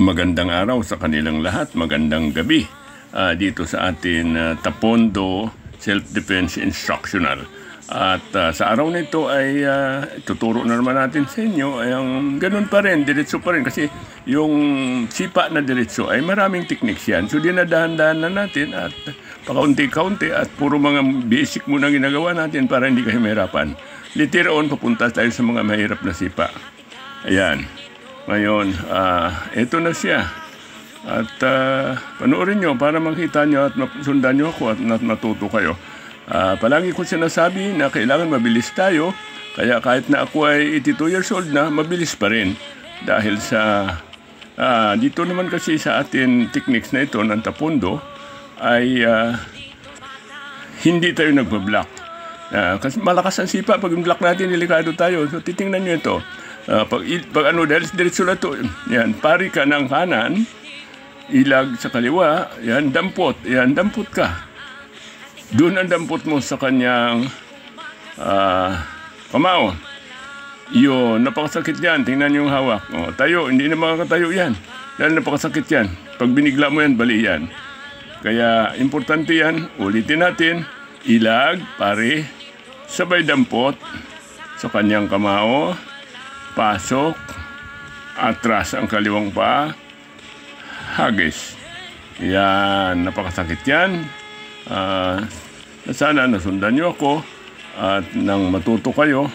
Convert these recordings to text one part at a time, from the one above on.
Magandang araw sa kanilang lahat, magandang gabi dito sa atin Tapondo Self-Defense Instructional. At sa araw nito ay tuturo na naman natin sa inyo ay ang ganun pa rin, diretso pa rin kasi yung sipa na diretso ay maraming techniques yan. So dinadahan-dahan na natin at pakaunti-kaunti at puro mga basic muna ginagawa natin para hindi kayo mahirapan. Later on, papunta tayo sa mga mahirap na sipa. Ayan. Ngayon, ito na siya. At panoorin nyo para makita nyo at sundan nyo ako at matuto kayo. Palagi ko sinasabi na kailangan mabilis tayo. Kaya kahit na ako ay 82 years old na, mabilis pa rin. Dahil sa, dito naman kasi sa atin techniques na ito ng Tapondo, ay hindi tayo nagpa-block. Kasi malakas ang sipa. Pag block natin, delikado tayo. So titingnan nyo ito. Pag ano, dahil diretso na ito, yan, pari ka ng kanan, ilag sa kaliwa, yan, dampot ka. Doon ang dampot mo sa kanyang kamao. Yun, napakasakit yan, tingnan yung hawak. O, tayo, hindi na makakatayo yan. Dahil napakasakit yan. Pag binigla mo yan, bali yan. Kaya, importante yan, ulitin natin, ilag, pari, sabay dampot sa kanyang kamao, pasok, atras ang kaliwang paa, hagis. Yan, napakasakit yan. Sana nasundan nyo ako at nang matuto kayo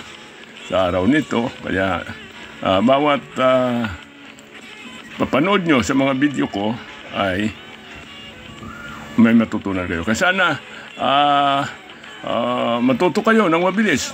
sa araw nito. Kaya bawat papanood nyo sa mga video ko ay may matutunan kayo. Kaya sana matuto kayo ng mabilis.